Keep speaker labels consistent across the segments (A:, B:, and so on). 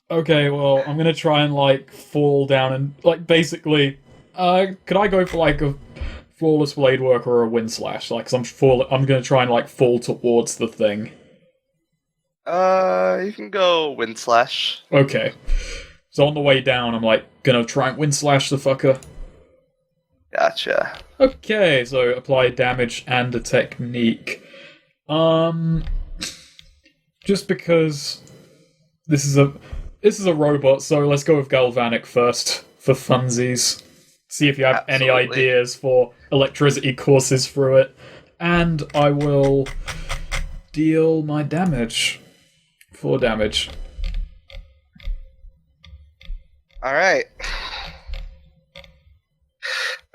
A: Okay, well, I'm gonna try and, fall down and, basically... could I go for, a flawless blade work or a wind slash? Cause I'm gonna try and, fall towards the thing.
B: You can go wind slash.
A: Okay. So on the way down, I'm, gonna try and wind slash the fucker.
B: Gotcha.
A: Okay, so apply damage and a technique. Just because this is a robot, so let's go with Galvanic first for funsies. See if you have any ideas for electricity courses through it. And I will deal my damage. 4 damage.
B: Alright.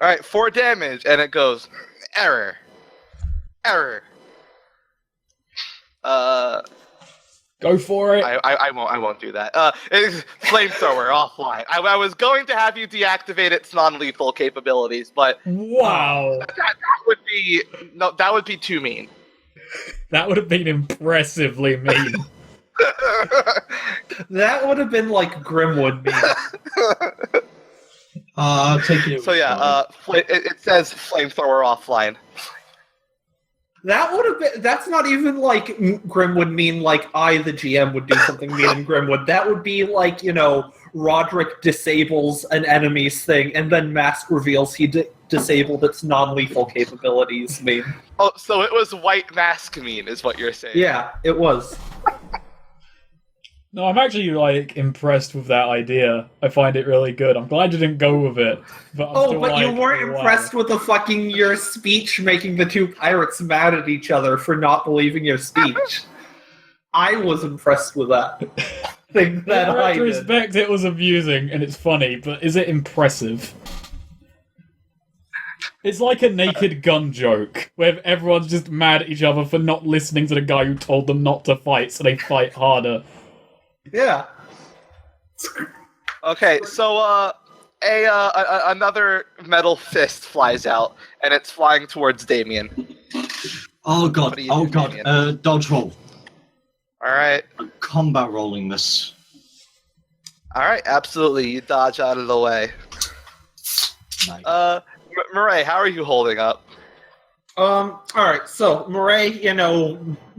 B: Alright, 4 damage, and it goes, error. Error.
A: Go for it.
B: I won't do that. It's flamethrower offline. I was going to have you deactivate its non-lethal capabilities, but
A: wow,
B: that would be too mean.
A: That would have been impressively mean.
C: That would have been like Grimwood mean. Take it.
B: So yeah, it says flamethrower offline.
C: That would have been. That's not even like Grim would mean. Like I, the GM, would do something mean in Grimwood. That would be like Roderick disables an enemy's thing, and then Mask reveals he disabled its non-lethal capabilities. Mean.
B: Oh, so it was White Mask mean, is what you're saying?
C: Yeah, it was.
A: No, I'm actually impressed with that idea. I find it really good. I'm glad you didn't go with it. But
C: you weren't impressed with your speech making the two pirates mad at each other for not believing your speech. I was impressed with that.
A: In retrospect, it was amusing and it's funny, but is it impressive? It's like a Naked Gun joke, where everyone's just mad at each other for not listening to the guy who told them not to fight, so they fight harder.
C: Yeah.
B: Okay, so another metal fist flies out, and it's flying towards Damien.
D: Oh god! Oh god! Dodge roll.
B: All right.
D: Combat rolling this.
B: All right, absolutely. You dodge out of the way.
D: Nice.
B: Murray, how are you holding up?
C: Alright, so Murray,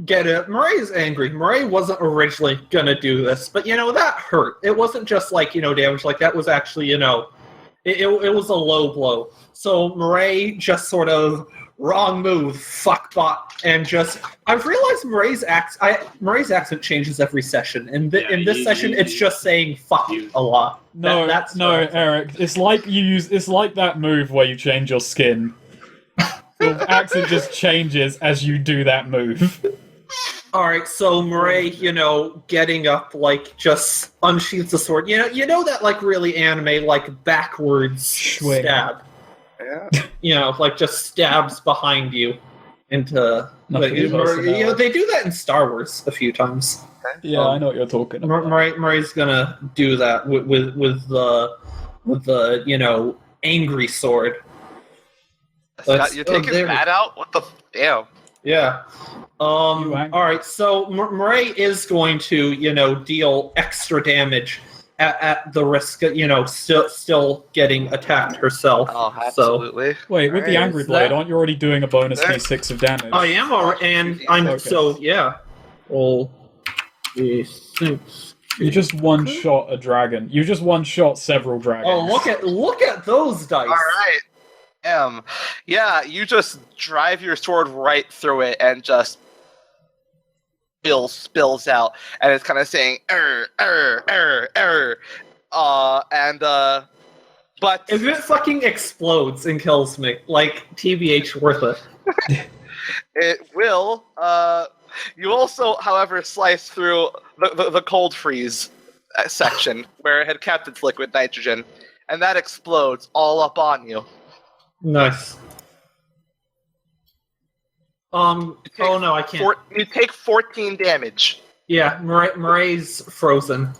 C: get it. Murray's angry. Murray wasn't originally gonna do this, but that hurt. It wasn't just damage, that was actually, it was a low blow. So Murray just sort of wrong move, fuckbot, and just I've realized Murray's accent changes every session. And in this session it's just saying fuck a lot. That's
A: Eric, it's like that move where you change your skin. Your accent just changes as you do that move.
C: Alright, so Murray, getting up, just unsheathes the sword. You know that, really anime, backwards stab.
B: Yeah.
C: Just stabs behind you into... they do that in Star Wars a few times.
A: Yeah, I know what you're talking about.
C: Murray's gonna do that with the angry sword.
B: You're taking that out? What the... Damn.
C: Yeah. Alright, so Murray is going to, deal extra damage at the risk of, still getting attacked herself.
B: Oh, absolutely.
A: So. Wait, with the Angry Blade, aren't you already doing a bonus d6 of damage?
C: I am already, and I'm... Okay. So, yeah. Well,
A: d6. You just one-shot a dragon. You just one-shot several dragons.
C: Oh, look at those dice.
B: Alright. Yeah, you just drive your sword right through it and just spills out, and it's kind of saying err. But
C: if it fucking explodes and kills me, TBH worth it.
B: It will. You also, however, slice through the cold freeze section where it had kept its liquid nitrogen, and that explodes all up on you.
C: Nice. Oh no, I can't.
B: You take 14 damage.
C: Yeah, Murray's frozen.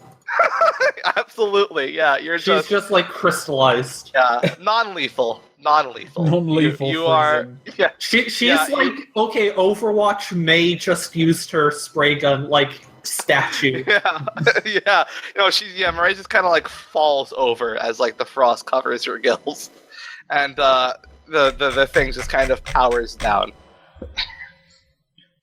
B: Absolutely, yeah. She's
C: just crystallized.
B: Yeah, non-lethal. non-lethal.
A: Non-lethal
B: You are.
A: freezing.
B: Yeah.
C: She's
B: Yeah,
C: like, okay, Overwatch May just used her spray gun like statue.
B: Yeah. Yeah. Mirai just kind of like falls over as like the frost covers her gills, and the thing just kind of powers down,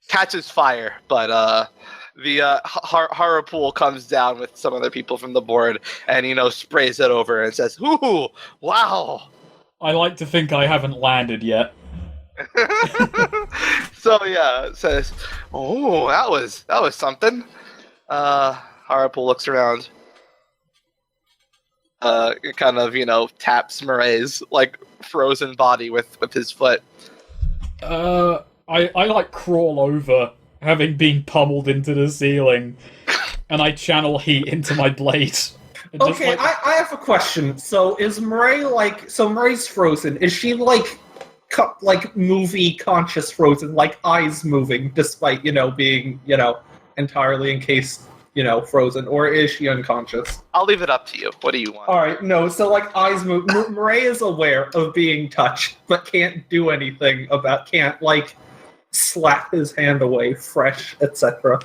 B: catches fire, but the horror pool comes down with some other people from the board, and sprays it over and says, "Ooh, wow."
A: I like to think I haven't landed yet.
B: So yeah, it says, "Oh, that was something." Harapul looks around. It kind of taps Mirai's like frozen body with his foot.
A: I like crawl over, having been pummeled into the ceiling, and I channel heat into my blade.
C: Okay, I have a question. So is Mirai Mirai's frozen? Is she like movie conscious frozen, like eyes moving, despite being entirely encased, frozen, or is she unconscious?
B: I'll leave it up to you. What do you want?
C: All right, no. So like eyes move. Mirai is aware of being touched, but can't do anything can't like slap his hand away, fresh, etc.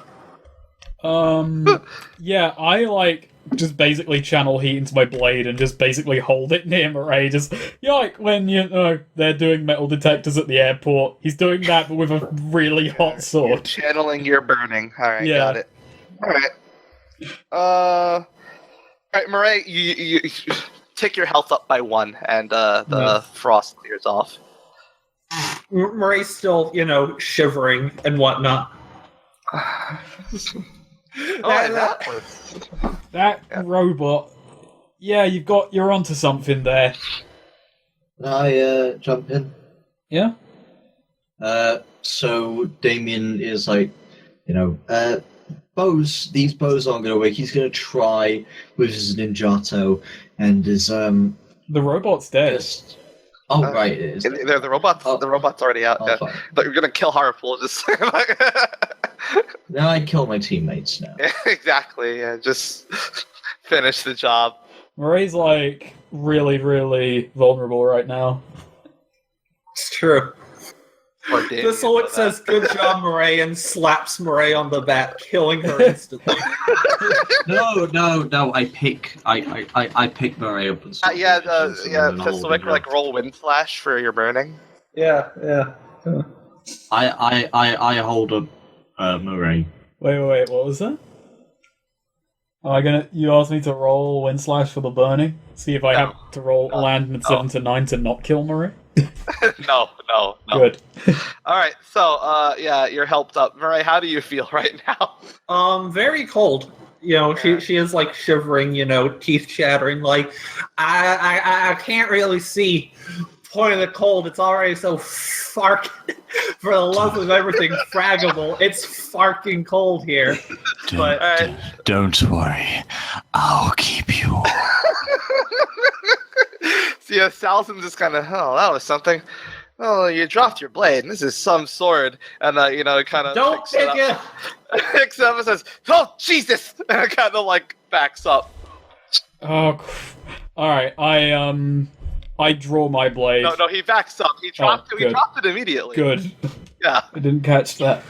A: Yeah, I like just basically channel heat into my blade and just basically hold it near Mirai. Just like when they're doing metal detectors at the airport. He's doing that, but with a really hot sword.
B: You're channeling your burning. All right,
A: Yeah.
B: Got it. All right, Mirai, you take your health up by 1, and the frost clears off.
C: Mirai's still, shivering and whatnot.
A: That robot. Yeah, you're onto something there.
D: Can I jump in?
A: Yeah?
D: So Damien is like, these bows aren't going to work. He's going to try with his Ninjato and his
A: The robot's dead.
D: Right, it is.
B: The robot's already out. Yeah.
D: Fine.
B: But you're gonna kill Harapul. Just
D: Now I kill my teammates now.
B: exactly. Yeah, just finish the job.
A: Mirai's like really, really vulnerable right now.
C: It's true.
B: Or Damien,
C: This is what says, "Good job, Mirai," and slaps Mirai on the back, killing her instantly.
D: No. I pick Murray up and stuff.
B: So like roll wind slash for your burning.
C: Yeah.
D: I hold up Murray.
A: Wait, what was that? You asked me to roll wind slash for the burning? See if I have to land in 7 to 9 to not kill Mirai?
B: No.
A: Good.
B: All right, so you're helped up. Mirai, how do you feel right now?
C: Very cold. She is like shivering, teeth chattering, like I can't really see. Point of the cold, it's already so for the love of everything fraggable, it's farking cold here. But
E: Don't worry, I'll keep you warm.
B: So Salson just kind of, that was something. Oh, you dropped your blade. This is some sword, and kind of
C: don't pick it.
B: Picks it up and says, "Oh Jesus!" and it kind of like backs up.
A: Oh, all right. I draw my blade.
B: No, he backs up. He dropped it. He dropped it immediately.
A: Good.
B: Yeah.
A: I didn't catch that.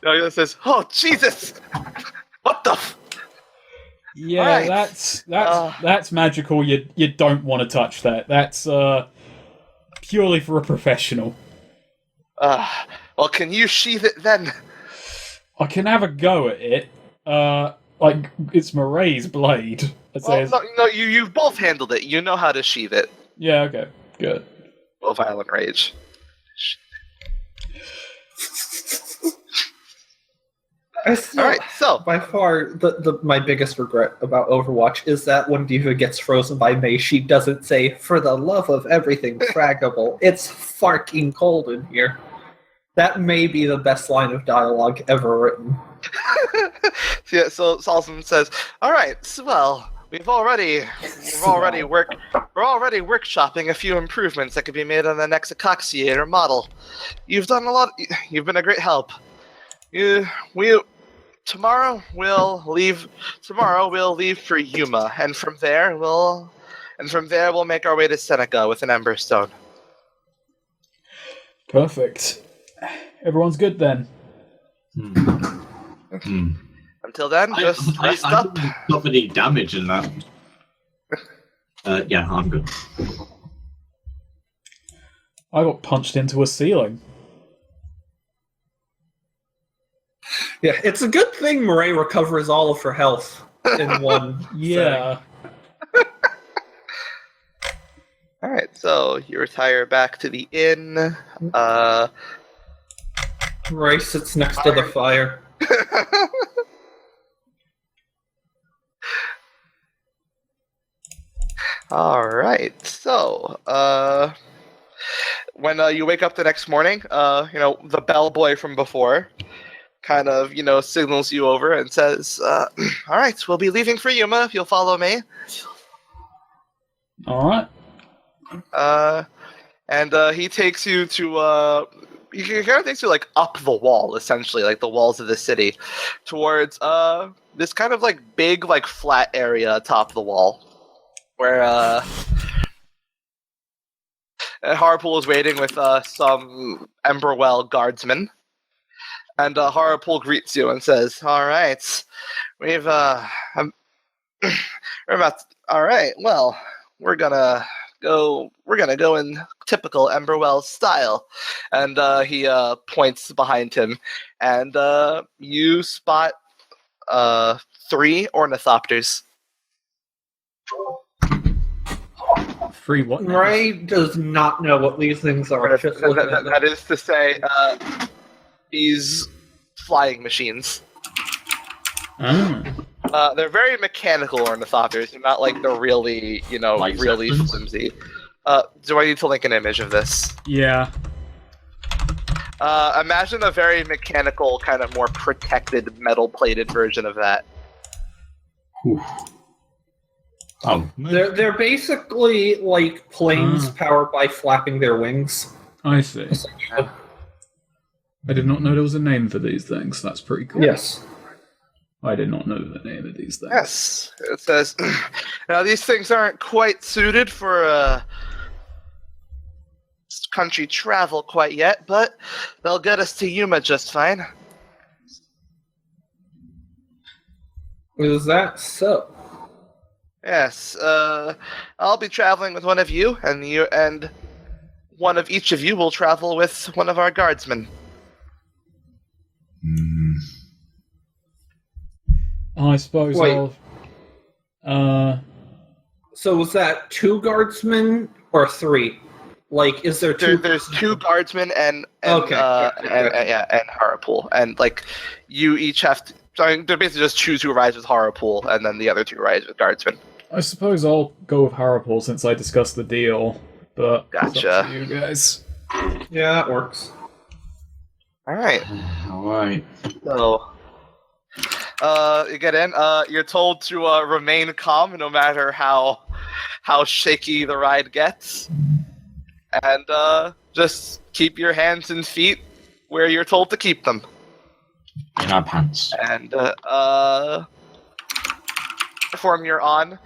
B: No, he says, "Oh Jesus! What the?"
A: Yeah,
B: right.
A: that's magical. You don't want to touch that. That's purely for a professional.
B: Well, can you sheath it then?
A: I can have a go at it. Like it's Mirai's blade.
B: No, you've both handled it. You know how to sheath it.
A: Yeah. Okay. Good.
B: Well, violent rage.
C: All right, so by far my biggest regret about Overwatch is that when Diva gets frozen by May, she doesn't say, "For the love of everything fraggable, it's farking cold in here." That may be the best line of dialogue ever written.
B: So Salson says, "All right, well, we're already workshopping a few improvements that could be made on the next Coxiator model. You've done a lot. You've been a great help. Tomorrow we'll leave for Yuma, and from there we'll And from there, we'll make our way to Seneca with an Ember Stone.
A: Perfect. Everyone's good then.
B: Until then, just rest
D: I
B: up.
D: didn't suffer any damage in that. Yeah, I'm good.
A: I got punched into a ceiling.
C: Yeah, it's a good thing Murray recovers all of her health in one.
A: Yeah.
B: All right, so you retire back to the inn.
C: Murray sits next to the fire.
B: All right, so when you wake up the next morning, the bellboy from before kind of, signals you over and says, all right, we'll be leaving for Yuma if you'll follow me.
A: All right.
B: And he takes you to, he kind of takes you, like, up the wall, essentially, like the walls of the city, towards this kind of, like, big, like, flat area atop the wall, where Harpool is waiting with some Emberwell guardsmen. And Harpool greets you and says, all right, we're gonna go in typical Emberwell style. And he points behind him, and you spot 3 ornithopters.
A: 3 what? now?
C: Murray does not know what these things are. Just looking at them.
B: That is to say, these flying machines. They're very mechanical ornithopters. They're not like the really,
D: Like
B: really
D: Zeppelins?
B: flimsy. Do I need to link an image of this?
A: Yeah.
B: Imagine a very mechanical, kind of more protected, metal-plated version of that.
D: Oh,
C: They're basically like planes powered by flapping their wings.
A: I see. I did not know there was a name for these things. That's pretty cool.
C: Yes.
A: I did not know the name of these things.
B: Yes, it says, now these things aren't quite suited for country travel quite yet, but they'll get us to Yuma just fine.
C: Is that so?
B: Yes, I'll be traveling with one of you, and one of each of you will travel with one of our guardsmen.
A: I suppose
C: Wait.
A: I'll...
C: So was that 2 guardsmen or 3? Like, is there 2?
B: There's 2 guardsmen and
C: Okay.
B: and Harpool, and like you each have to. So I mean, they're basically just choose who rides with Harpool, and then the other 2 rides with guardsmen.
A: I suppose I'll go with Harapul since I discussed the deal, but it's up
B: Gotcha.
A: to you guys.
C: Yeah, that works.
B: All right.
D: alright.
B: So, you get in. You're told to remain calm no matter how shaky the ride gets, and just keep your hands and feet where you're told to keep them.
D: In our pants.
B: And the platform you're on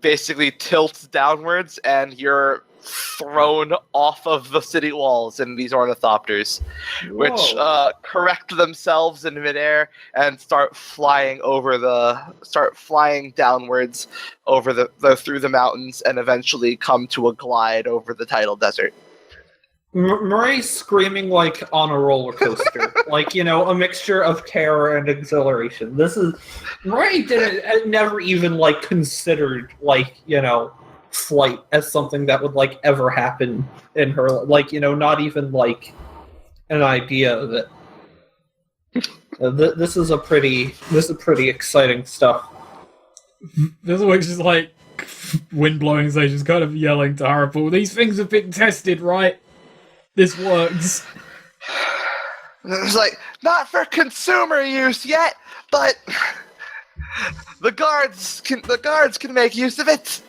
B: basically tilts downwards, and you're thrown off of the city walls in these ornithopters, which correct themselves in midair and start flying downwards over the through the mountains, and eventually come to a glide over the tidal desert.
C: Murray's screaming like on a roller coaster, like, a mixture of terror and exhilaration. Murray never even like considered flight as something that would like ever happen in her, like, not even like an idea of it. This is pretty exciting stuff.
A: There's always just like wind blowing, so she's kind of yelling to Harapul, these things have been tested, right? This works.
B: It's like, not for consumer use yet, but the guards can make use of it.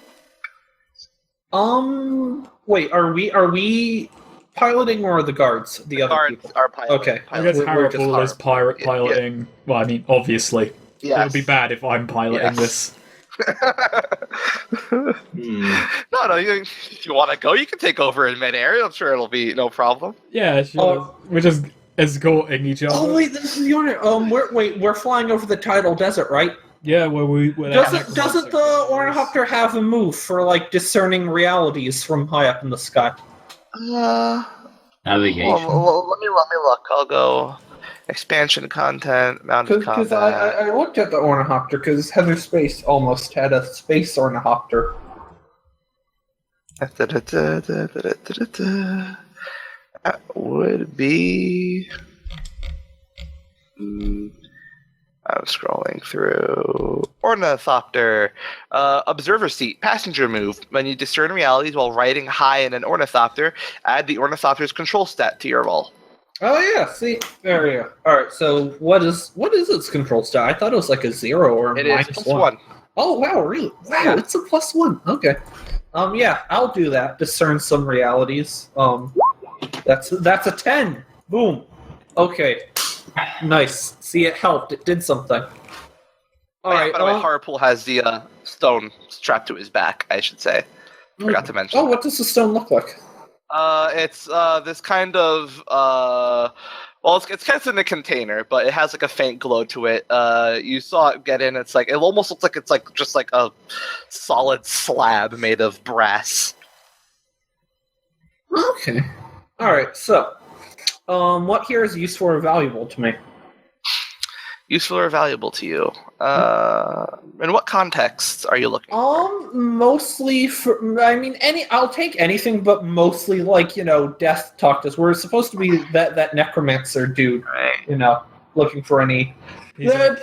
C: Wait, are we piloting, or are the guards the other
B: Guards
C: people?
B: are piloting.
C: Okay.
A: I guess
C: We're just
A: Harapul is
B: Harapul.
A: piloting. Well, I mean, obviously. It
B: Yes.
A: would be bad if I'm piloting
B: Yes.
A: this.
B: No, if you want to go, you can take over in midair. I'm sure it'll be no problem.
A: Yeah, sure. We're just escorting each other.
C: Oh wait, this is the we're flying over the tidal desert, right?
A: Yeah, where
C: Doesn't the ornithopter have a move for like discerning realities from high up in the sky?
D: Navigation.
B: Let me look. I'll go expansion content, mounted combat.
C: Because I looked at the ornithopter because Heather Space almost had a space ornithopter.
B: That would be. I'm scrolling through. Ornithopter. Observer seat. Passenger move. When you discern realities while riding high in an ornithopter, add the ornithopter's control stat to your roll.
C: Oh yeah, see, there we go. All right, so what is its control stat? I thought it was like a 0 or
B: It
C: minus
B: is
C: +1.
B: +1.
C: Oh wow, really? Wow,
B: Yeah.
C: it's a +1. Okay. Yeah, I'll do that. Discern some realities. That's a 10. Boom. Okay. Nice. See, it helped. It did something. All right.
B: By the way, Harpool has the stone strapped to his back, I should say. Forgot to mention.
C: Oh, what does the stone look like?
B: It's this kind of well, it's kind of in a container, but it has like a faint glow to it. You saw it get in. It's like it almost looks like it's like just like a solid slab made of brass.
C: Okay. All right. So, what here is useful or valuable to me?
B: Useful or valuable to you? In what contexts are you looking?
C: Mostly for. I mean, I'll take anything, but mostly like death talk. Us. We're supposed to be that necromancer dude.
B: Right.
C: Looking for any.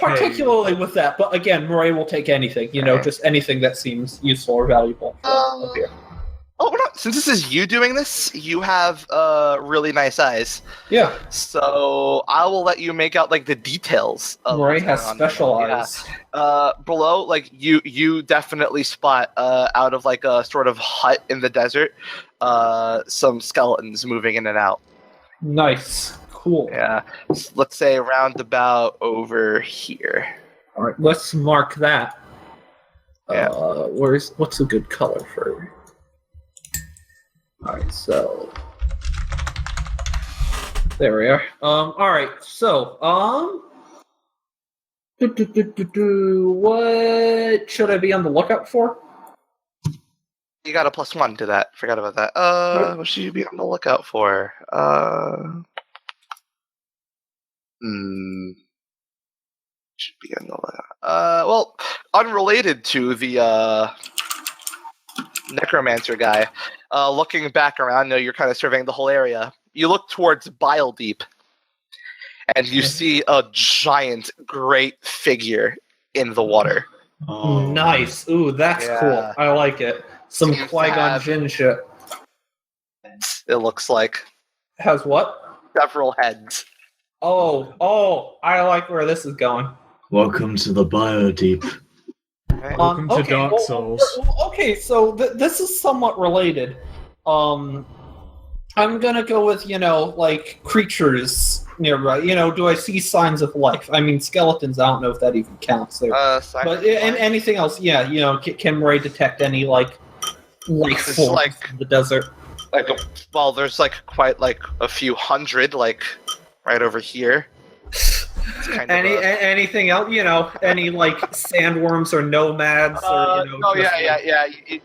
C: Particularly with that, but again, Murray will take anything.
B: Right.
C: Just anything that seems useful or valuable.
B: Since this is you doing this, you have really nice eyes.
C: Yeah.
B: So I will let you make out like the details. Of
C: Murray
B: what's
C: has
B: going on.
C: special
B: Yeah.
C: eyes.
B: Below, like you definitely spot out of like a sort of hut in the desert, some skeletons moving in and out.
C: Nice. Cool.
B: Yeah. Let's say around about over here.
C: All right. Let's mark that.
B: Yeah.
C: What's a good color for? All right, so there we are. All right, so what should I be on the lookout for?
B: You got a +1 to that. Forgot about that. What should you be on the lookout for? Should be on the lookout. Well, unrelated to the necromancer guy, looking back around, you're kind of surveying the whole area. You look towards Bile Deep, and you see a giant, great figure in the water.
D: Oh.
C: Nice. Ooh, that's cool. I like it. Some
B: Seems to
C: Qui-Gon
B: have-
C: Jinn shit.
B: It looks like
C: Has what?
B: several heads.
C: Oh, I like where this is going.
D: Welcome to the Biodeep.
A: Welcome to Dark Souls.
C: Okay, so this is somewhat related. I'm gonna go with like creatures nearby. Do I see signs of life? I mean, skeletons. I don't know if that even counts there. But anything else? Yeah, can Ray detect any like life
B: It's
C: forms
B: like-
C: in the desert?
B: There's like quite like a few hundred, like right over here. It's kind of
C: Anything else? Any like sandworms or nomads?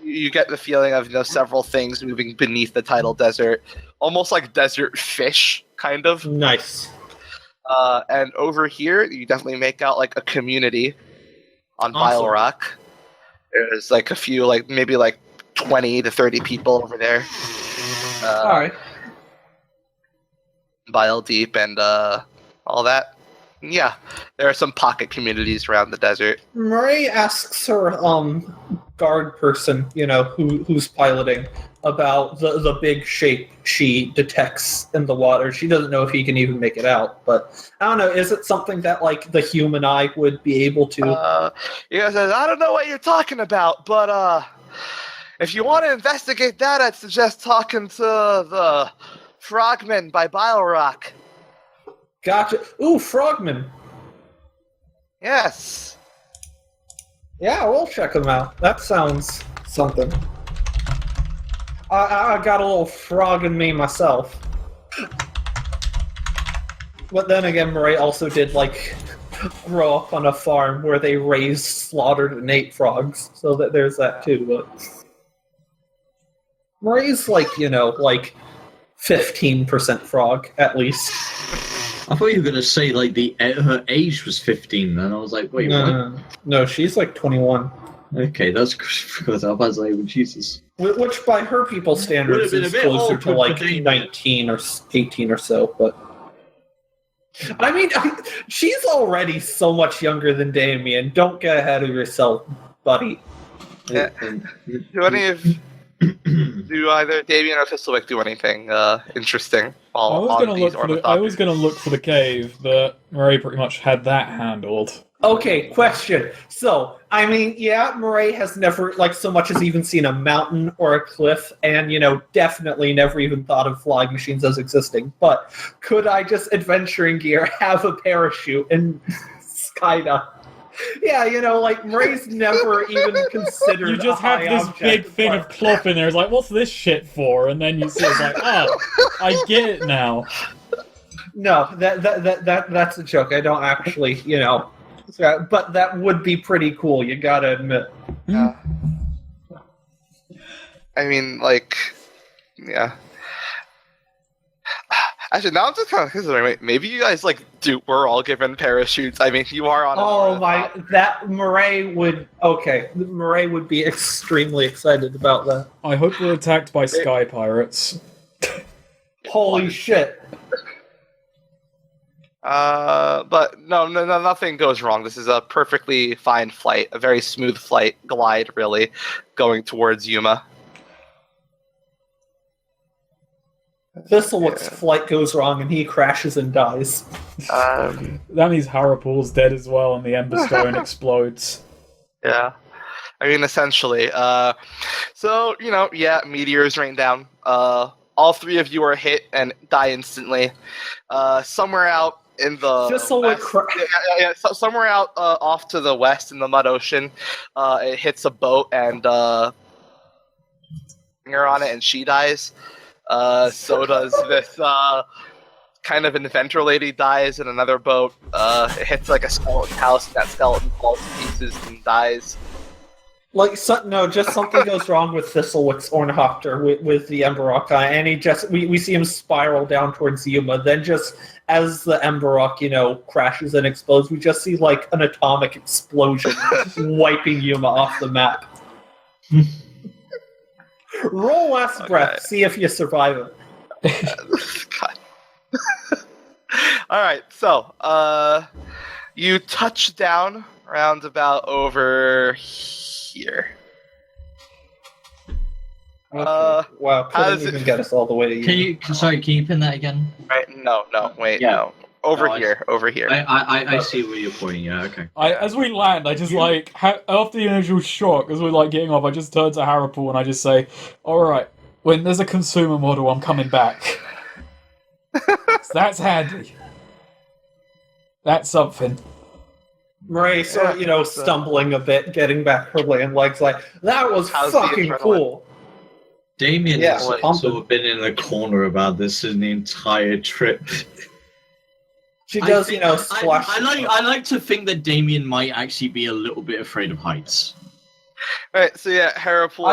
B: You get the feeling of several things moving beneath the tidal desert, almost like desert fish, kind of.
C: Nice.
B: And over here, you definitely make out like a community on
C: Awesome.
B: Bile Rock. There's like a few, like maybe like 20 to 30 people over there.
C: All right.
B: Bile Deep and all that. Yeah, there are some pocket communities around the desert.
C: Murray asks her guard person, who's piloting, about the big shape she detects in the water. She doesn't know if he can even make it out, but I don't know. Is it something that like the human eye would be able to?
B: You guys says, I don't know what you're talking about, but if you want to investigate that, I'd suggest talking to the Frogman by Bile Rock.
C: Gotcha. Ooh, frogman.
B: Yes.
C: Yeah, we'll check them out. That sounds something. I got a little frog in me myself. But then again, Murray also did, like, grow up on a farm where they raised, slaughtered, and ate frogs. So that there's that, too. But Murray's, like, 15% frog, at least.
D: I thought you were going to say, like, her age was 15, and I was like, wait, what?
C: No, she's, like, 21.
D: Okay, that's because I was like, Jesus.
C: Which, by her people's standards, is closer to, like, 19 or 18 or so, but... I mean, she's already so much younger than Damien. Don't get ahead of yourself, buddy.
B: Do either Damien or Thistlewick do anything interesting?
A: I was going to look for the cave, but Murray pretty much had that handled.
C: Okay, question. So, I mean, yeah, Murray has never, like, so much as even seen a mountain or a cliff, and, definitely never even thought of flying machines as existing. But could I just, adventuring gear, have a parachute and skydive? Yeah, like, Murray's never even considered
A: You just have this big thing of cloth in there. It's like, what's this shit for? And then you see it's like, oh, I get it now.
C: No, that's a joke. I don't actually, but that would be pretty cool, you gotta admit.
B: Yeah. I mean, like, yeah. Actually, now I'm just kind of considering, wait, maybe you guys, like, we're all given parachutes. I mean, you are on
C: Murray would be extremely excited about that.
A: I hope we're attacked by sky pirates.
C: Holy shit.
B: But no, nothing goes wrong. This is a perfectly fine flight, a very smooth glide, really, going towards Yuma.
C: Thistlewick's flight goes wrong and he crashes and dies.
A: That means Harapul's dead as well and the Ember Stone explodes.
B: Yeah. I mean, essentially. So, meteors rain down. All three of you are hit and die instantly. Somewhere out in the somewhere out off to the west in the Mud Ocean, it hits a boat and you're on it and she dies. So does this kind of inventor lady dies in another boat. It hits like a skeleton house and that skeleton falls to pieces and dies.
C: Just something goes wrong with Thistlewick's Ornithopter with the Emberock, and we see him spiral down towards Yuma. Then just as the Emberock, crashes and explodes, we just see like an atomic explosion wiping Yuma off the map. Roll last breath, see if you survive it.
B: God. Alright, so, you touch down around about over here.
C: Okay. Wow, couldn't even get us all the way to you.
D: Can you pin that again?
B: Right, no, no. Over here.
D: I see where you're pointing, yeah, okay.
A: As we land, I just after the initial shock, as we're getting off, I just turn to Harapul and I just say, alright, when there's a consumer model, I'm coming back. So that's handy. That's something.
C: Murray stumbling a bit, getting back her land legs, that was fucking cool.
D: Damien has sort of been in the corner about this in the entire trip.
C: She does, splash.
D: I like to think that Damien might actually be a little bit afraid of heights.
B: Right, so Harapul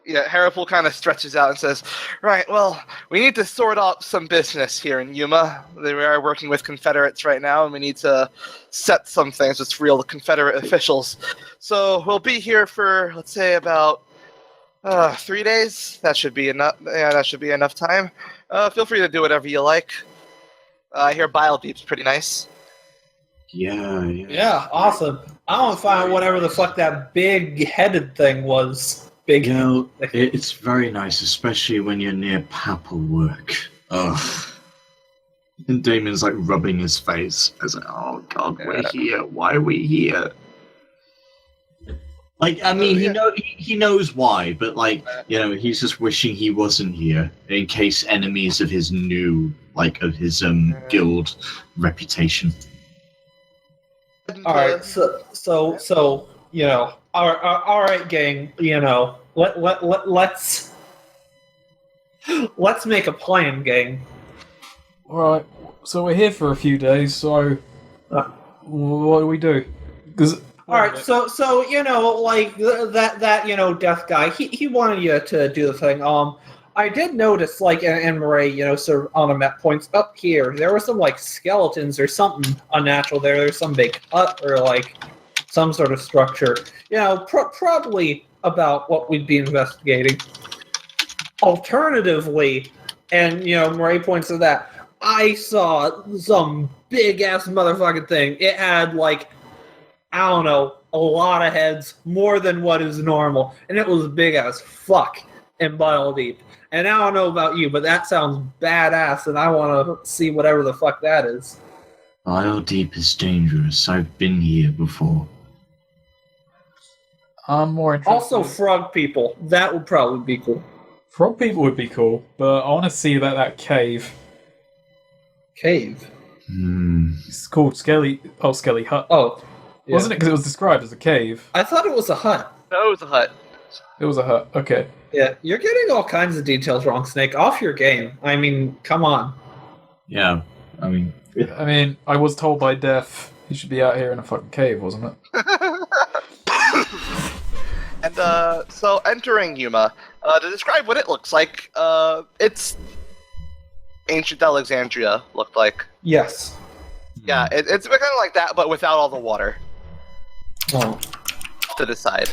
B: Harapul kind of stretches out and says, right, well, we need to sort out some business here in Yuma. We are working with Confederates right now, and we need to set some things with real Confederate officials. So we'll be here for, let's say, about 3 days. That should be enough. Yeah, that should be enough time. Feel free to do whatever you like. I hear Bile Deep's pretty nice.
C: Yeah, awesome. I want to find out whatever the fuck that big-headed thing was.
E: It's very nice, especially when you're near paperwork. Ugh. And Damon's rubbing his face. I was oh god, we're here. Why are we here?
D: He knows why, but he's just wishing he wasn't here in case enemies of his guild reputation.
C: All right, so all right, gang, let's make a plan, gang.
A: Alright, so we're here for a few days, so what do we do? Because
C: all right, so like that death guy, he wanted you to do the thing. I did notice, like, and Murray, sort of on the map points up here, there were some like skeletons or something unnatural there. There's some big hut or like some sort of structure. Probably about what we'd be investigating. Alternatively, and Murray points to that, I saw some big ass motherfucking thing. It had like, I don't know, a lot of heads, more than what is normal, and it was big as fuck and bile deep. And I don't know about you, but that sounds badass, and I want to see whatever the fuck that is.
E: Bile deep is dangerous. I've been here before.
A: I'm more interested.
C: Also, frog people. That would probably be cool.
A: Frog people would be cool, but I want to see that cave.
C: Cave?
A: It's called Skelly Hut.
C: Oh. Yeah.
A: Wasn't it because it was described as a cave?
C: I thought it was a hut.
B: No, it was a hut.
A: It was a hut, okay.
C: Yeah, you're getting all kinds of details wrong, Snake. Off your game. I mean, come on.
E: Yeah, I mean,
A: I was told by Death he should be out here in a fucking cave, wasn't it?
B: And so entering Yuma, to describe what it looks like, it's ancient Alexandria looked like.
C: Yes.
B: Yeah, it's kind of like that, but without all the water.
C: Oh.
B: To the side.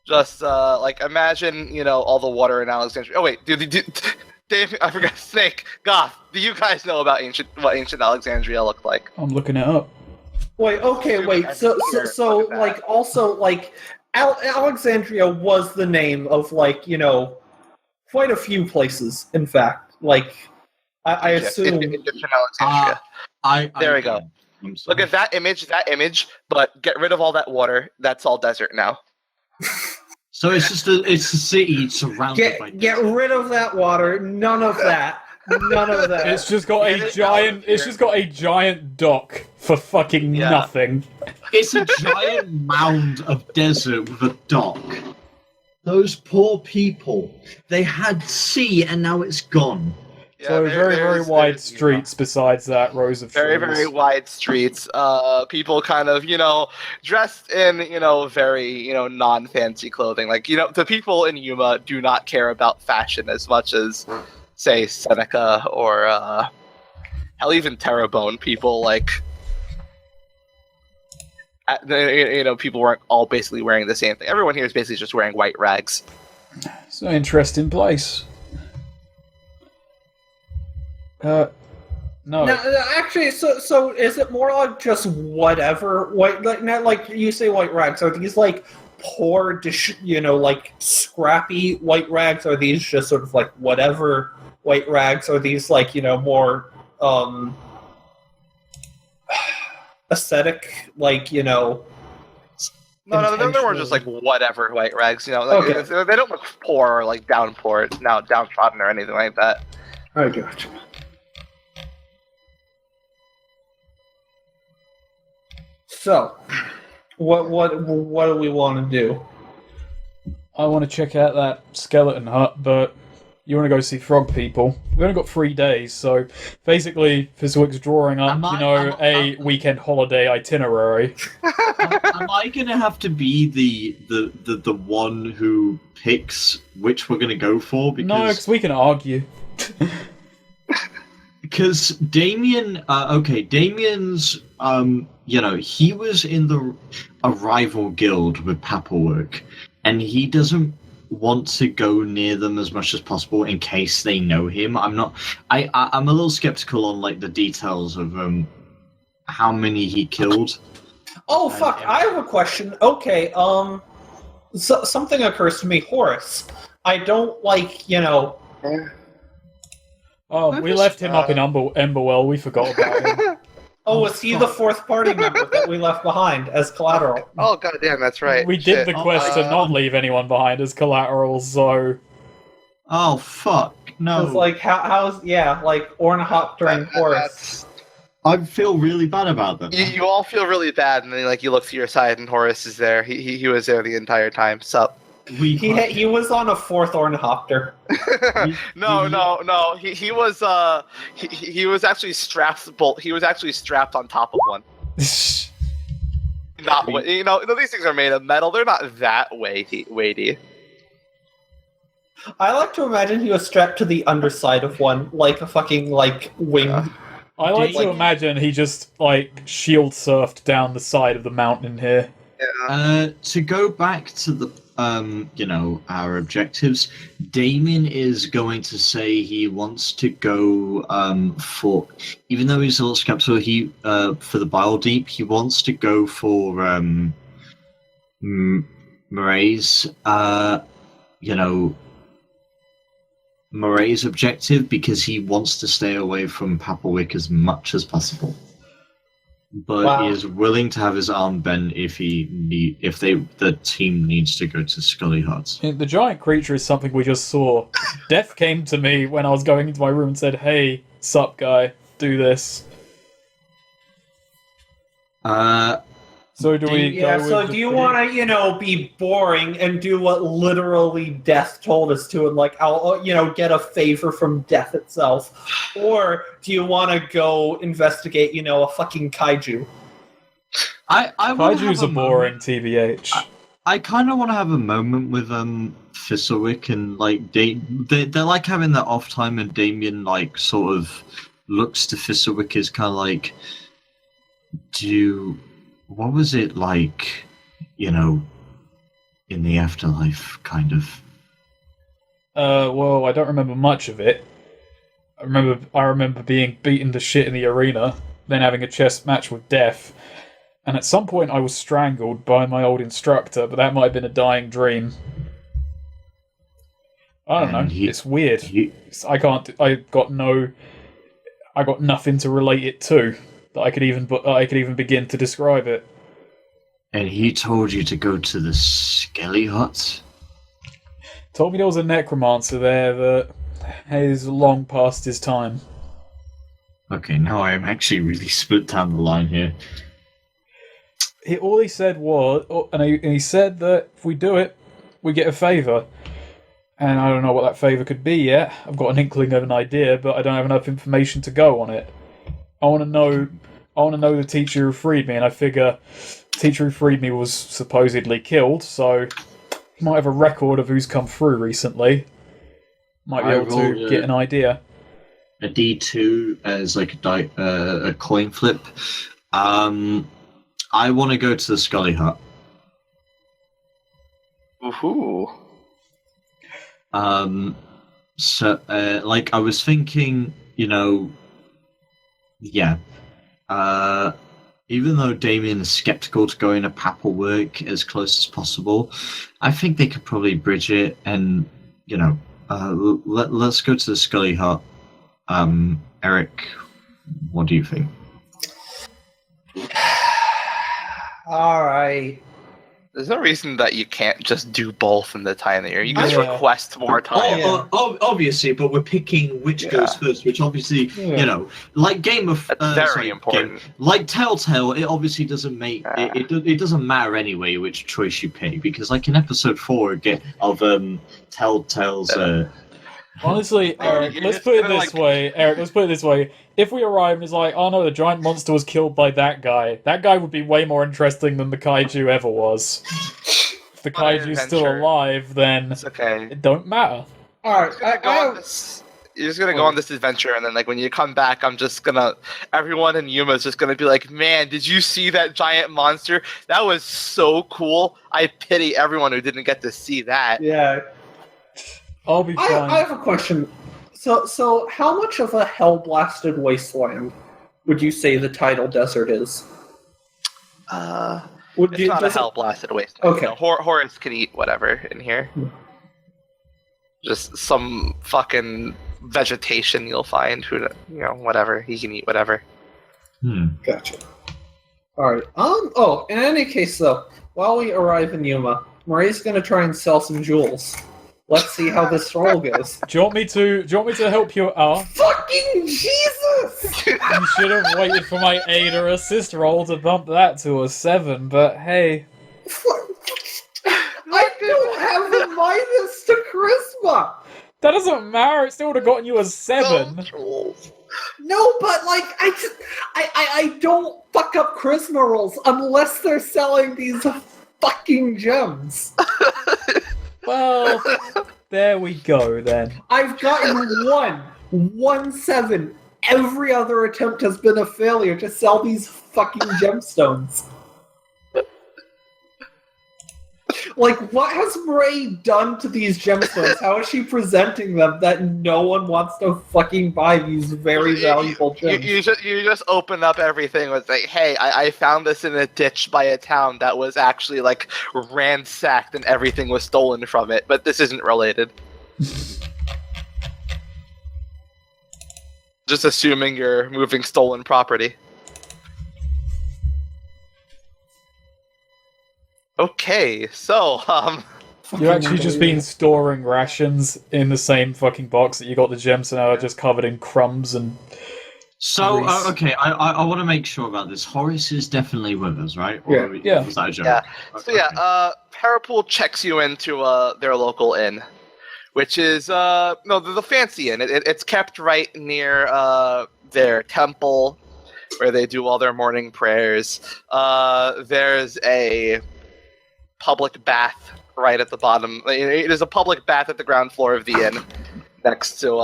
B: Just like imagine, all the water in Alexandria. Oh wait, Dave, I forgot. Snake, Goth. Do you guys know about what ancient Alexandria looked like?
A: I'm looking it up.
C: Wait. Okay. Wait. So like, also, like, Alexandria was the name of, like, quite a few places. In fact, like, I assume.
B: Egyptian Alexandria. There we go. Look at that image. But get rid of all that water. That's all desert now.
E: So it's a city surrounded by
C: get rid of that water. None of that. None of that.
A: It's just got a giant dock for fucking nothing.
E: It's a giant mound of desert with a dock. Those poor people. They had sea and now it's gone.
B: Yeah,
A: So very wide streets besides that, rows of
B: very,
A: trees.
B: very wide streets. People kind of, dressed in, very, non-fancy clothing. Like, the people in Yuma do not care about fashion as much as, say, Seneca or, hell, even Terrebonne people, like, people weren't all basically wearing the same thing. Everyone here is basically just wearing white rags.
A: It's an interesting place. No.
C: Actually, so is it more like just whatever? Not like you say white rags. Are these like poor, like scrappy white rags? Are these just sort of like whatever white rags? Are these like more aesthetic, like
B: No, they're more just like whatever white rags.
C: Okay.
B: They don't look poor or like downtrodden or anything like that.
C: I gotcha. So, what do we want to do?
A: I want to check out that skeleton hut, but you want to go see frog people. We've only got 3 days, so basically Fizzwick's drawing up, a weekend holiday itinerary.
E: Am I gonna have to be the one who picks which we're gonna go for?
A: No, because we can argue.
E: Because Damien, Damien's, he was in a rival guild with Paperwork, and he doesn't want to go near them as much as possible in case they know him. I'm a little skeptical on like the details of how many he killed.
C: Oh fuck! I have a question. Okay, so, something occurs to me, Horace. I don't like,
A: Oh, we left him up in Emberwell. We forgot about him.
C: Oh, was he the fourth party member that we left behind as collateral?
B: Oh, goddamn, that's right.
A: We did the quest to not leave anyone behind as collateral, so...
E: Oh, fuck. No.
C: It's like, how's like, Ornithopter and Horace.
E: I feel really bad about that.
B: You all feel really bad, and then like you look to your side, and Horace is there. He was there the entire time. So
C: He was on a fourth ornithopter.
B: no. He was actually strapped. He was actually strapped on top of one. Not these things are made of metal. They're not that weighty.
C: I like to imagine he was strapped to the underside of one, like a fucking wing.
A: I like to imagine he just shield surfed down the side of the mountain here.
B: Yeah.
E: To go back to the our objectives, Damien is going to say he wants to go for, even though he's a little skeptical, for the Bile Deep, he wants to go for Murray's Murray's objective, because he wants to stay away from Papawick as much as possible. But he is willing to have his arm bent if the team needs to go to Scully Hut.
A: The giant creature is something we just saw. Death came to me when I was going into my room and said, "Hey, sup guy, do this." So do we?
C: Do you want to, be boring and do what literally Death told us to, and I'll, get a favor from Death itself, or do you want to go investigate, a fucking kaiju?
A: Kaiju's a boring TBH.
E: I kind of want to have a moment with Fizzlewick and they're like having that off time, and Damien sort of looks to Fizzlewick as kind of what was it like, in the afterlife, kind of?
A: Well, I don't remember much of it. I remember being beaten to shit in the arena, then having a chess match with Death, and at some point I was strangled by my old instructor, but that might have been a dying dream. I don't know. It's weird. I got nothing to relate it to. That I could even begin to describe it.
E: And he told you to go to the Skelly Hut?
A: Told me there was a necromancer there that is long past his time.
E: Okay, now I am actually really split down the line here.
A: All he said was, he said that if we do it, we get a favour. And I don't know what that favour could be yet. I've got an inkling of an idea, but I don't have enough information to go on it. I want to know the teacher who freed me, and I figure the teacher who freed me was supposedly killed, so he might have a record of who's come through recently. Might be able to get an idea.
E: A D2 as a coin flip. I want to go to the Scully Hut.
B: Woohoo.
E: So, I was thinking, yeah. Even though Damien is skeptical to go into Papawork as close as possible, I think they could probably bridge it, and let's go to the Scully Hut. Eric, what do you think?
C: All right.
B: There's no reason that you can't just do both in the time that you can just request more time.
E: Obviously, but we're picking which goes first, which obviously, like Game of...
B: That's very important.
E: Like Telltale, it obviously doesn't make... It doesn't matter anyway which choice you pick, because in episode 4 of Telltale's...
A: Honestly, Eric, let's put it this way. If we arrive and it's like, oh no, the giant monster was killed by that guy would be way more interesting than the kaiju ever was. If the kaiju's still alive, then
B: it's okay.
A: It don't matter.
B: Alright, you're just gonna go on this adventure, and then when you come back, everyone in Yuma's just gonna be like, man, did you see that giant monster? That was so cool. I pity everyone who didn't get to see that.
C: Yeah.
A: I'll be fine.
C: I have a question. So how much of a hell-blasted wasteland would you say the tidal desert is?
B: It's not a hell-blasted wasteland. Okay. Horace can eat whatever in here. Just some fucking vegetation you'll find. Whatever. He can eat whatever.
C: Gotcha. Alright. In any case, though, while we arrive in Yuma, Murray's going to try and sell some jewels. Let's see how this roll goes.
A: Do you want me to help you out?
C: Fucking Jesus!
A: You should have waited for my aid or assist roll to bump that to a 7, but hey.
C: I don't have a minus to charisma!
A: That doesn't matter, it still would have gotten you a 7.
C: No, but like I don't fuck up charisma rolls unless they're selling these fucking gems.
A: Well, there we go then.
C: I've gotten 1 7. Every other attempt has been a failure to sell these fucking gemstones. Like, what has Murray done to these gemstones? How is she presenting them that no one wants to fucking buy these very valuable gems?
B: You just open up everything with like, hey, I found this in a ditch by a town that was actually like ransacked and everything was stolen from it, but this isn't related. Just assuming you're moving stolen property. Okay, so,
A: You've actually just been storing rations in the same fucking box that you got the gems and now are just covered in crumbs and...
E: So, okay, I want to make sure about this. Horace is definitely with us, right? Or
A: Yeah.
E: Was that a joke?
B: yeah.
E: Okay.
B: So yeah, Parapool checks you into their local inn, which is, the fancy inn. It's kept right near their temple, where they do all their morning prayers. There's a public bath right at the bottom. There's a public bath at the ground floor of the inn, next to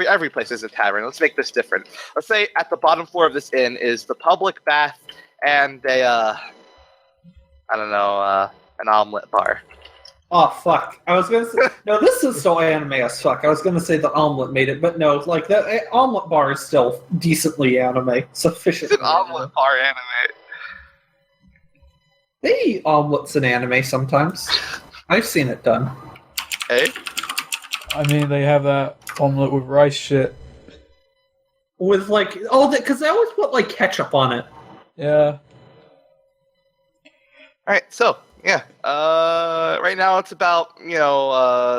B: every place is a tavern. Let's make this different. Let's say at the bottom floor of this inn is the public bath and an omelet bar.
C: Oh, fuck. I was gonna say... No, this is so anime as fuck. I was gonna say the omelet made it, but no, like, the omelet bar is still decently anime. Sufficient.
B: It's an omelet bar anime.
C: They eat omelets in anime sometimes. I've seen it done.
B: Hey?
A: I mean, they have that omelette with rice shit.
C: With, like... Oh, because they always put, like, ketchup on it.
A: Yeah.
B: Alright, so... Yeah. Right now it's about,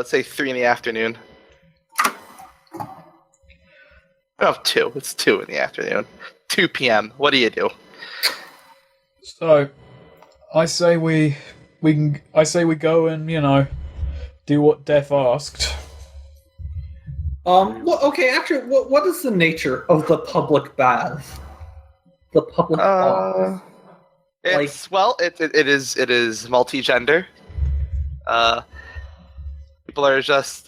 B: say 3 in the afternoon. Oh, 2. It's 2 in the afternoon. 2 p.m. What do you do?
A: So, I say we go and, do what Death asked.
C: Well, okay, actually, what is the nature of the public bath? The public bath?
B: It's it is multi-gender. People are just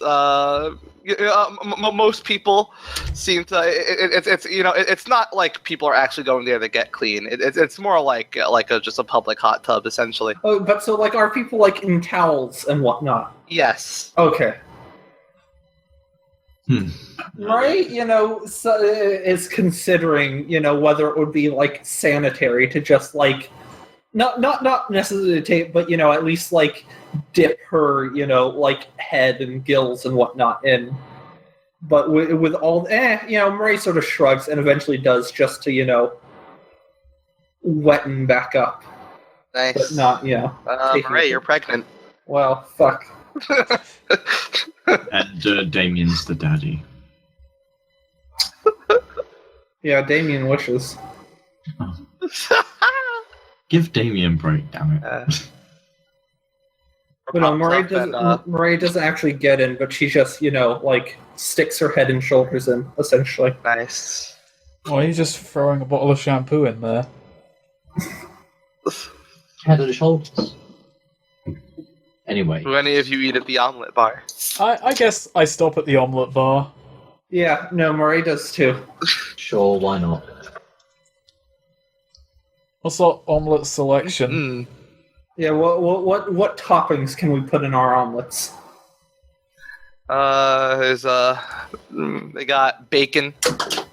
B: most people seem to it's not like people are actually going there to get clean. It's more like just a public hot tub essentially.
C: Oh, but so like are people like in towels and whatnot?
B: Yes.
C: Okay. Right, is considering, whether it would be like sanitary to just like not necessarily take, but at least like dip her, like head and gills and whatnot in. But with all, Murray sort of shrugs and eventually does just to, wetten back up.
B: Nice.
C: But not,
B: Murray, you're pregnant.
C: Well, fuck.
E: And Damien's the daddy.
C: Yeah, Damien wishes.
E: Give Damien a break, damn it.
C: But no, Murray doesn't actually get in, but she just, like, sticks her head and shoulders in, essentially.
B: Nice.
A: Why are you just throwing a bottle of shampoo in there?
D: Head and shoulders. Anyway.
B: Do any of you eat at the omelet bar?
A: I guess I stop at the omelette bar.
C: Yeah, no, Murray does too.
D: Sure, why not?
A: What's our omelette selection?
C: Yeah, what toppings can we put in our omelets?
B: There's they got bacon,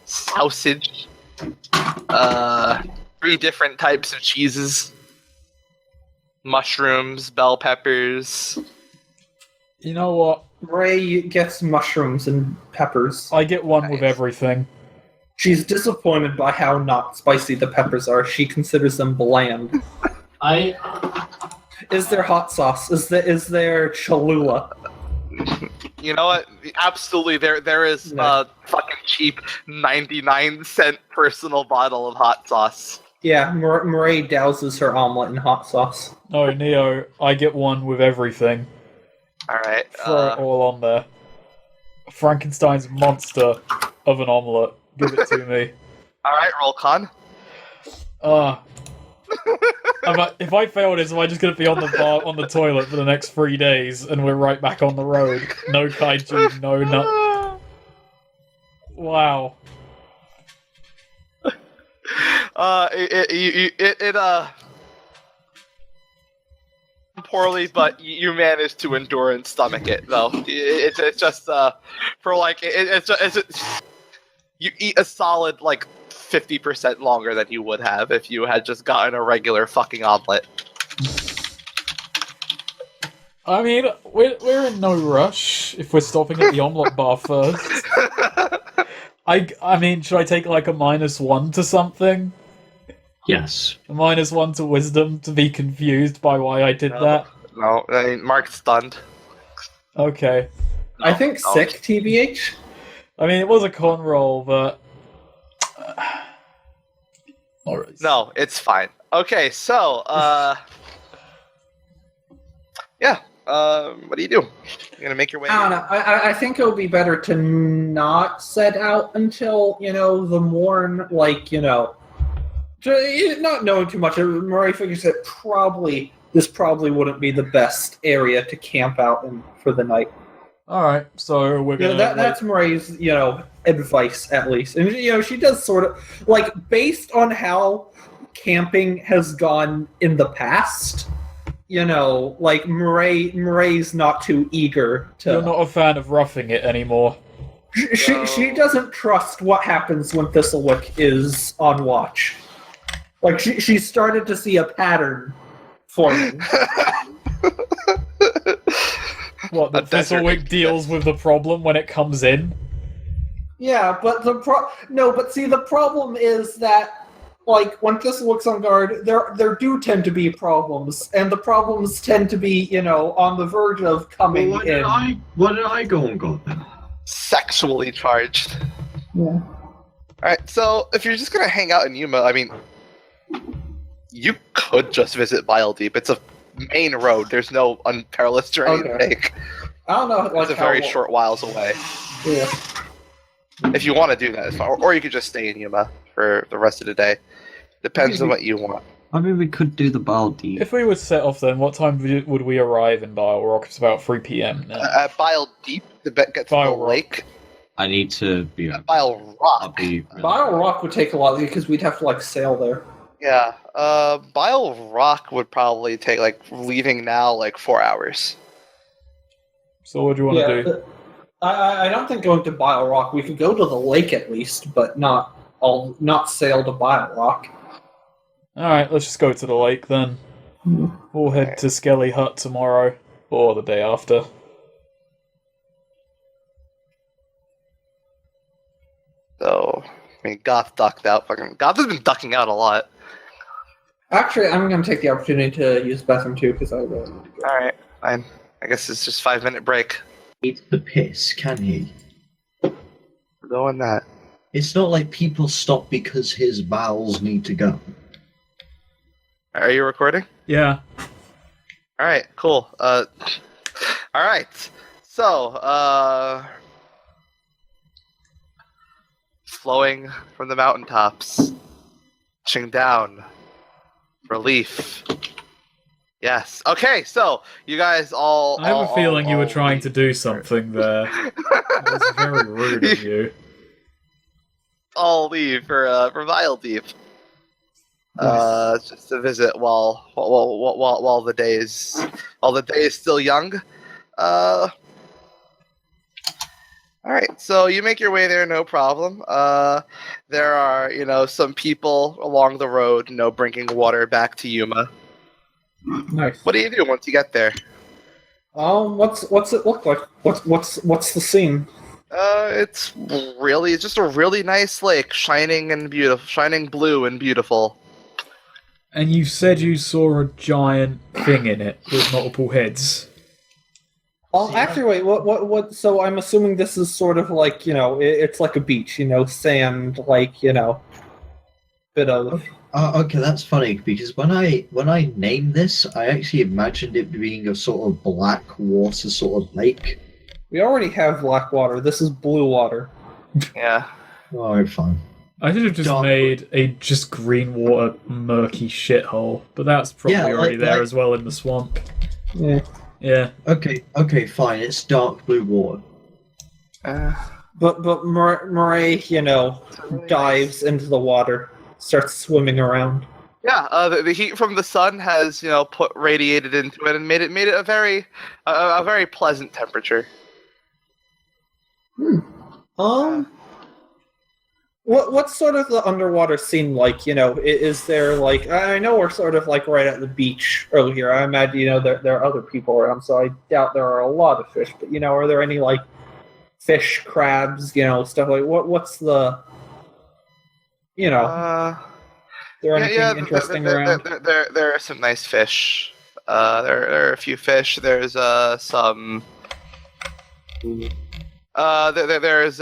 B: sausage, 3 different types of cheeses, mushrooms, bell peppers.
A: You know what?
C: Ray gets mushrooms and peppers.
A: I get one with everything.
C: She's disappointed by how not spicy the peppers are. She considers them bland. Is there hot sauce? Is there Cholula?
B: You know what? Absolutely, there is a fucking cheap 99-cent personal bottle of hot sauce.
C: Yeah, Murray douses her omelet in hot sauce.
A: No, Neo, I get one with everything.
B: Alright.
A: Throw it all on there. Frankenstein's monster of an omelette. Give it to me.
B: Alright, roll con.
A: If I fail this, am I just going to be on the toilet for the next 3 days, and we're right back on the road? No kaiju, no nut. Wow.
B: It poorly, but you managed to endure and stomach it, though. It's just for like you eat a solid like 50% longer than you would have if you had just gotten a regular fucking omelet.
A: I mean, we're in no rush if we're stopping at the omelette bar first. I mean, should I take like a -1 to something?
E: Yes.
A: A -1 to wisdom to be confused by why I did that?
B: No, I mean, Mark's stunned.
A: Okay.
C: I think sick, TBH.
A: I mean, it was a con roll, but... Alright.
B: No, it's fine. Okay, so, yeah, what do you do? You're gonna make your way...
C: I don't know. I think it would be better to not set out until, the morn, not knowing too much. Murray figures that this probably wouldn't be the best area to camp out in for the night.
A: Alright, so we're gonna...
C: that's Murray's, advice, at least. And, she does sort of... based on how camping has gone in the past, Murray's not too eager to...
A: You're not a fan of roughing it anymore.
C: She doesn't trust what happens when Thistlewick is on watch. She started to see a pattern forming.
A: What, that Thistlewick deals with the problem when it comes in?
C: Yeah, but the problem is that, when Thistlewick's on guard, there do tend to be problems, and the problems tend to be, on the verge of coming in.
E: What did I go on guard then?
B: Sexually charged.
C: Yeah.
B: Alright, so if you're just gonna hang out in Yuma, I mean, you could just visit Bile Deep. It's a main road. There's no perilous journey to take.
C: I don't know.
B: It's a very short whiles away.
C: Yeah.
B: If you want to do that, it's fine. Or you could just stay in Yuma for the rest of the day. Depends on what you want.
E: I mean, we could do the Bile Deep.
A: If we would set off then, what time would we arrive in Bile Rock? It's about 3 p.m. now.
B: At Bile Deep, to get to
A: Bile
B: the
A: Rock.
B: lake.
E: I need to be...
B: Bile Rock.
C: Bile Rock would take a while because we'd have to sail there.
B: Yeah. Bile Rock would probably take leaving now 4 hours.
A: So what do you want to do?
C: I don't think going to Bile Rock. We could go to the lake at least, but not sail to Bile Rock.
A: Alright, let's just go to the lake then. We'll head to Skelly Hut tomorrow, or the day after.
B: So, I mean, Goth ducked out. Goth has been ducking out a lot.
C: Actually, I'm going to take the opportunity to use the bathroom too, because I really need to go.
B: Alright, fine. I guess it's just 5-minute break.
E: Eat the piss, can he?
B: We're doing that.
E: It's not like people stop because his bowels need to go.
B: Are you recording?
A: Yeah.
B: Alright, cool. Alright. So, flowing from the mountaintops, pushing down, relief. Yes. Okay, so you guys all...
A: I have a feeling you were trying to do something there. It was very rude of you.
B: All leave for Vile Deep. Just to visit while the day is still young. All right, so you make your way there, no problem. There are some people along the road, bringing water back to Yuma.
C: Nice.
B: What do you do once you get there?
C: What's it look like? What's the scene?
B: It's just a really nice lake, shining blue and beautiful.
A: And you said you saw a giant thing in it with multiple heads.
C: Actually, wait. What? So I'm assuming this is sort of like it's like a beach, sand, like bit of.
E: Okay, that's funny because when I named this, I actually imagined it being a sort of black water sort of lake.
C: We already have black water. This is blue water.
B: Yeah.
E: Oh, fine.
A: I should have just made a just green water murky shithole, but that's probably already there as well in the swamp.
C: Yeah.
A: Yeah.
E: Okay, fine. It's dark blue water.
C: But Murray, dives into the water, starts swimming around.
B: Yeah, the heat from the sun has radiated into it and made it a very pleasant temperature.
C: What's sort of the underwater scene like? Is there like I know we're sort of like right at the beach over here. I imagine there are other people around, so I doubt there are a lot of fish. But are there any like fish, crabs, stuff like what's the there anything interesting around?
B: There are some nice fish. There are a few fish. There's some. There's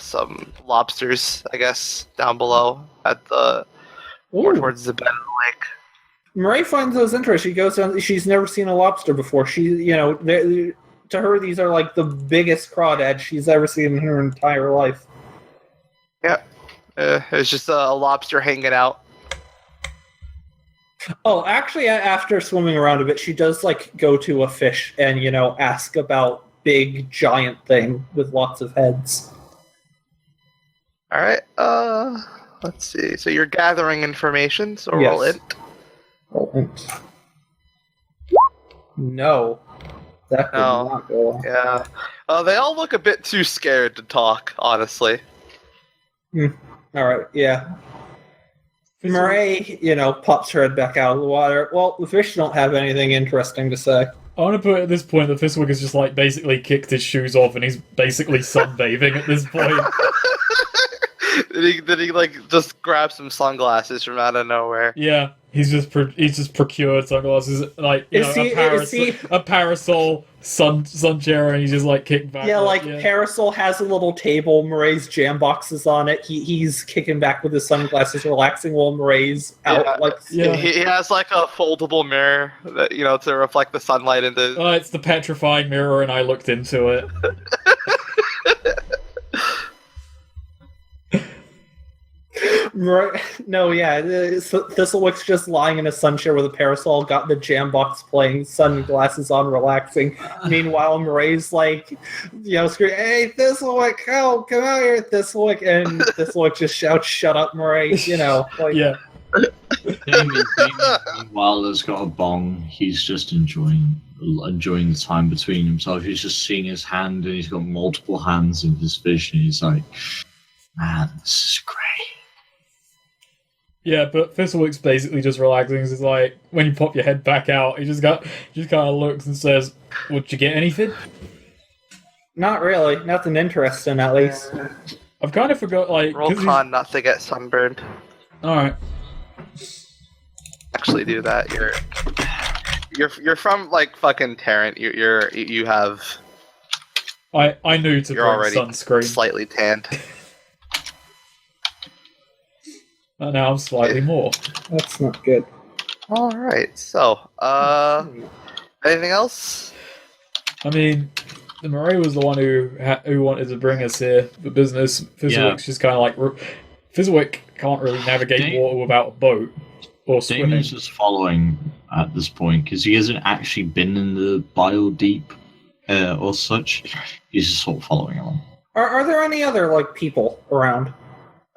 B: some lobsters, I guess, down below at the more towards the bed of the lake.
C: Murray finds those interesting. She goes down. She's never seen a lobster before. To her, these are like the biggest crawdads she's ever seen in her entire life.
B: Yeah, it's just a lobster hanging out.
C: Oh, actually, after swimming around a bit, she does like go to a fish and ask about big giant thing with lots of heads.
B: All right. Let's see. So you're gathering information. So
C: yes.
B: Roll int.
C: Roll int. No, that did not go on.
B: Yeah. They all look a bit too scared to talk. Honestly.
C: All right. Yeah. Murray, pops her head back out of the water. Well, the fish don't have anything interesting to say.
A: I want to put at this point that Fistwick has just like basically kicked his shoes off and he's basically sunbathing at this point.
B: Did he like just grab some sunglasses from out of nowhere?
A: Yeah, he's just procured sunglasses, like a parasol, sun chair, and he's just like kicked back.
C: Yeah, parasol has a little table. Murray's jam box is on it. He's kicking back with his sunglasses, relaxing while Murray's out.
B: He has like a foldable mirror that to reflect the sunlight into.
A: Oh, it's the petrifying mirror, and I looked into it.
C: Thistlewick's just lying in a sun chair with a parasol, got the jam box playing, sunglasses on, relaxing. Meanwhile, Murray's like, screaming, "Hey, Thistlewick, help! Come out here, Thistlewick!" And Thistlewick just shouts, "Shut up, Murray!" Yeah.
E: Damien, meanwhile, has got a bong. He's just enjoying the time between himself. He's just seeing his hand, and he's got multiple hands in his vision. He's like, "Man, this is great."
A: Yeah, but Thistlewick's basically just relaxing. It's like when you pop your head back out, he just kind of looks and says, "Would you get anything?"
C: Not really. Nothing interesting, at least.
A: I've kind of forgot, like...
B: Roll con not to get sunburned.
A: Alright.
B: Actually do that. You're from, like, fucking Tarrant. You have...
A: I knew to
B: you're
A: bring sunscreen.
B: Slightly tanned.
A: And now I'm slightly more.
C: That's not good.
B: Alright, so, anything else?
A: I mean, Murray was the one who wanted to bring us here for business. Fistwick's just kind of like... Fistwick can't really navigate water without a boat or swimming.
E: Damien's just following at this point, because he hasn't actually been in the Bile Deep or such. He's just sort of following along.
C: Are there any other, like, people around?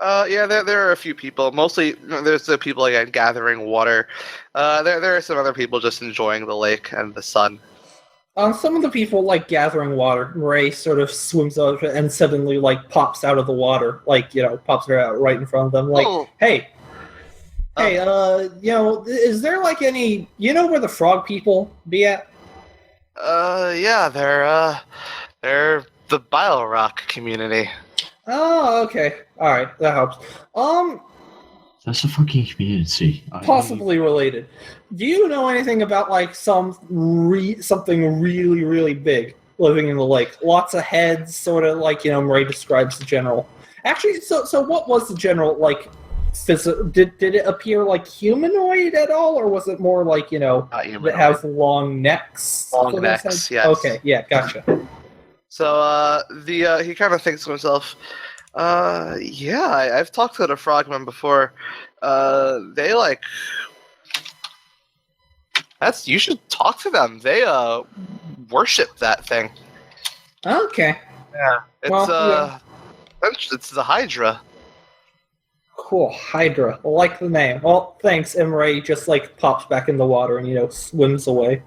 B: Yeah, there are a few people. Mostly, there's the people again gathering water. There are some other people just enjoying the lake and the sun.
C: Some of the people like gathering water. Ray sort of swims out and suddenly like pops out of the water, like pops her out right in front of them. Like, hey, is there like any? Where the frog people be at?
B: Yeah, they're the Bile Rock community.
C: Oh, okay. All right, that helps.
E: That's a fucking community.
C: Possibly related. Do you know anything about like something really, really big living in the lake? Lots of heads, sort of like Murray describes the general. Actually, so what was the general like? Did it appear like humanoid at all, or was it more like
B: Not
C: that
B: humanoid.
C: has long necks?
B: Long
C: for
B: necks,
C: those heads?
B: yes.
C: Okay, yeah, gotcha.
B: So he kind of thinks to himself, I've talked to the frogmen before. They like you should talk to them. They worship that thing.
C: Okay,
B: Yeah. It's the Hydra.
C: cool. Hydra, I like the name. Well, thanks. And Ray just like pops back in the water and swims away.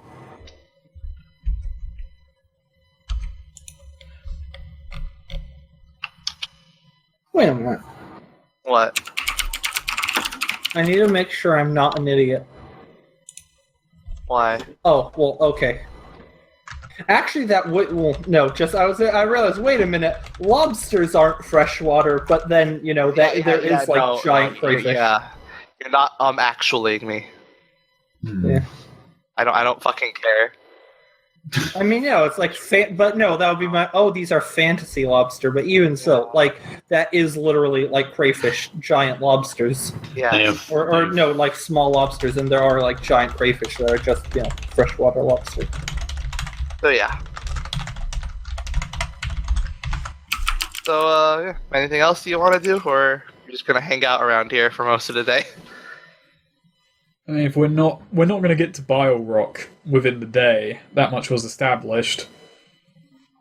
C: Wait a minute.
B: What?
C: I need to make sure I'm not an idiot.
B: Why?
C: Oh, well, okay. Actually, that would... Well, no, I realized, wait a minute, lobsters aren't freshwater, but then, there is giant crayfish.
B: Yeah. You're not actually me.
C: Yeah.
B: I don't fucking care.
C: I mean, it's like... but no, that would be my... Oh, these are fantasy lobster, but even so, that is literally, crayfish, giant lobsters.
B: Yeah.
C: Or no, small lobsters, and there are, giant crayfish that are just, freshwater lobsters.
B: So, yeah. So, anything else you want to do, or you're just going to hang out around here for most of the day?
A: I mean, if we're not going to get to Bile Rock within the day, that much was established.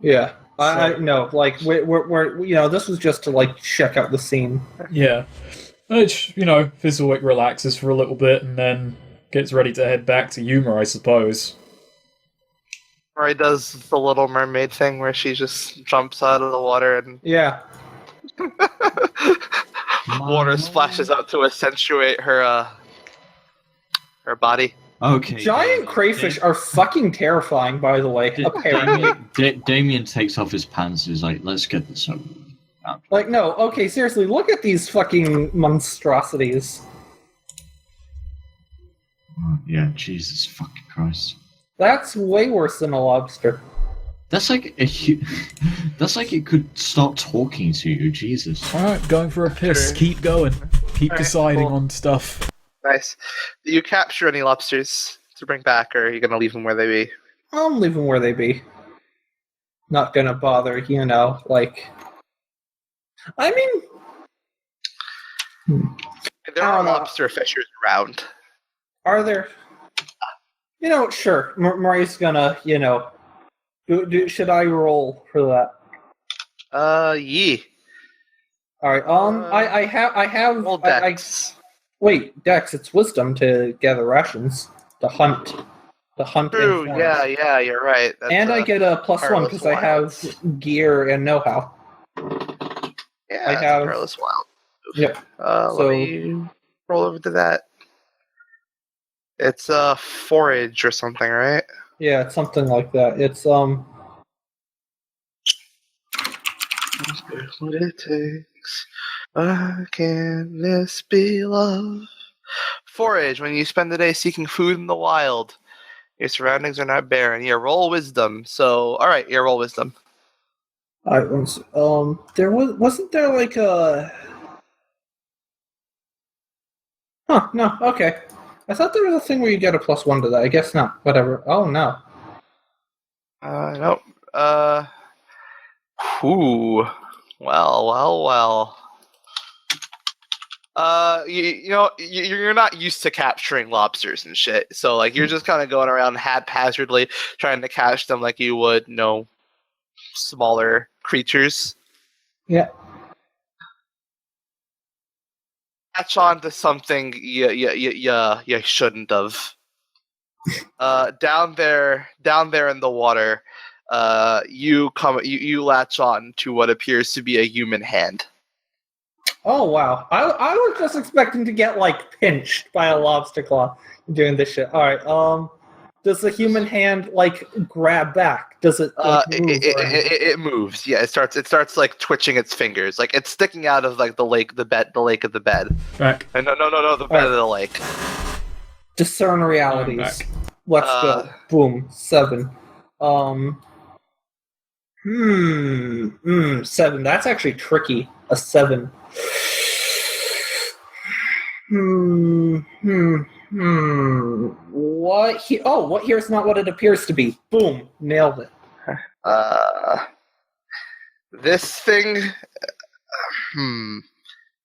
C: Yeah. I know, we're this was just to, check out the scene.
A: Yeah. Which, Fizzlewick relaxes for a little bit and then gets ready to head back to Yuma, I suppose.
B: Roy does the Little Mermaid thing where she just jumps out of the water and
C: Yeah.
B: water splashes out to accentuate her body.
E: Okay.
C: Giant crayfish are fucking terrifying, by the way, apparently.
E: Damien takes off his pants and is like, let's get this over.
C: No, okay, seriously, look at these fucking monstrosities.
E: Oh, yeah, Jesus fucking Christ.
C: That's way worse than a lobster.
E: That's like that's like it could start talking to you, Jesus.
A: Alright, going for a piss.
B: Sure.
A: Keep going. Keep
B: Alright,
A: deciding
B: cool.
A: on stuff.
B: Nice. Do you capture any lobsters to bring back, or are you going to leave them where they be?
C: I'm leaving where they be. Not gonna bother, I mean...
B: There are lobster fishers around.
C: Are there... sure. Murray's gonna, should I roll for that?
B: Yee.
C: Alright, I have...
B: Roll Dex.
C: Wait, Dex, it's wisdom to gather rations. To hunt.
B: True,
C: and
B: yeah, you're right. That's,
C: and I get a +1 because I have gear and know-how.
B: Yeah,
C: I have...
B: Perilous Wild.
C: Yep.
B: Let me roll over to that. It's forage or something, right?
C: Yeah, it's something like that. It's
B: What it takes. Can this be love? Forage. When you spend the day seeking food in the wild, your surroundings are not barren. You roll wisdom. So, all right, you roll wisdom.
C: there wasn't there like a... Huh, no, okay. I thought there was a thing where you get a +1 to that. I guess not. Whatever. Oh, no.
B: Nope. Ooh. Well. You're not used to capturing lobsters and shit. So, you're just kind of going around haphazardly trying to catch them like you would, smaller creatures.
C: Yeah.
B: Catch on to something you shouldn't have. Down there in the water, you latch on to what appears to be a human hand.
C: Oh, wow. I was just expecting to get, pinched by a lobster claw doing this shit. Alright, Does the human hand like grab back? Does it like, move?
B: It moves. Yeah, it starts like twitching its fingers. Like it's sticking out of like the lake of the bed.
A: Back.
B: No, the bed of the lake.
C: Discern realities.
A: Back.
C: Let's go. Boom. 7. 7. That's actually tricky. A 7. What? What here is not what it appears to be. Boom. Nailed it.
B: This thing.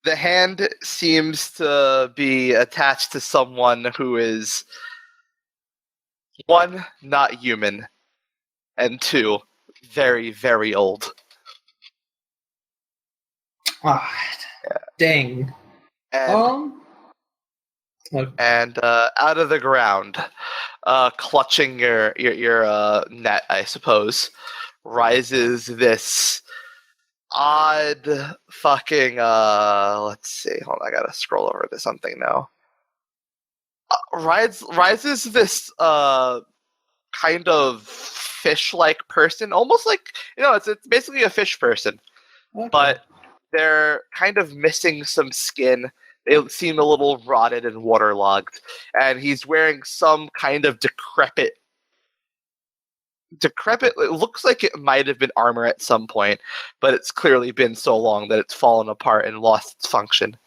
B: The hand seems to be attached to someone who is 1, not human, and 2, very, very old.
C: Dang.
B: And out of the ground, clutching your net, I suppose, rises this odd fucking let's see, hold on, I gotta scroll over to something now. Rises this kind of fish-like person, almost like, it's basically a fish person. Okay. But they're kind of missing some skin. They seem a little rotted and waterlogged, and he's wearing some kind of decrepit. It looks like it might have been armor at some point, but it's clearly been so long that it's fallen apart and lost its function.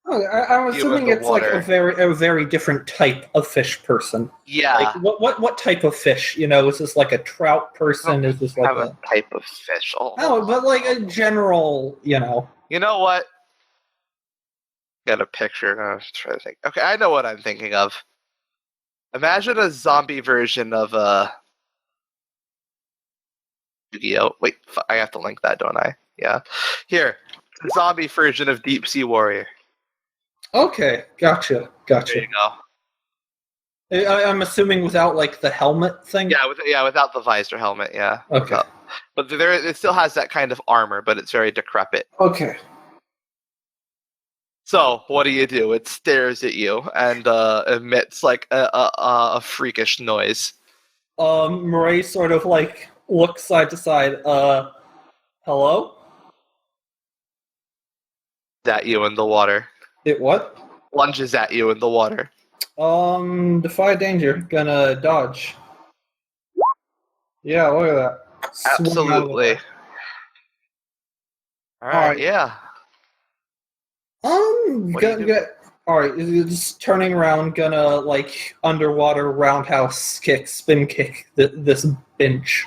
C: Oh, I'm assuming it's like a very different type of fish person.
B: Yeah.
C: Like what type of fish? Is this like a trout person? Is this like
B: a type of fish?
C: But like a general,
B: You know what? Got a picture. I was trying to think. Okay, I know what I'm thinking of. Imagine a zombie version of Yu-Gi-Oh! Wait, I have to link that, don't I? Yeah. Here, zombie version of Deep Sea Warrior.
C: Okay, gotcha.
B: There you
C: go. I'm assuming without like the helmet thing.
B: Yeah, without the visor helmet. Yeah.
C: Okay.
B: But it still has that kind of armor, but it's very decrepit.
C: Okay.
B: So what do? It stares at you and emits like a freakish noise.
C: Murray sort of like looks side to side. Hello?
B: At you in the water.
C: It what?
B: Lunges at you in the water.
C: Defy danger. Gonna dodge. Yeah, look at that.
B: Absolutely. All right. Yeah.
C: Alright, just turning around, gonna like underwater roundhouse kick, spin kick this bench.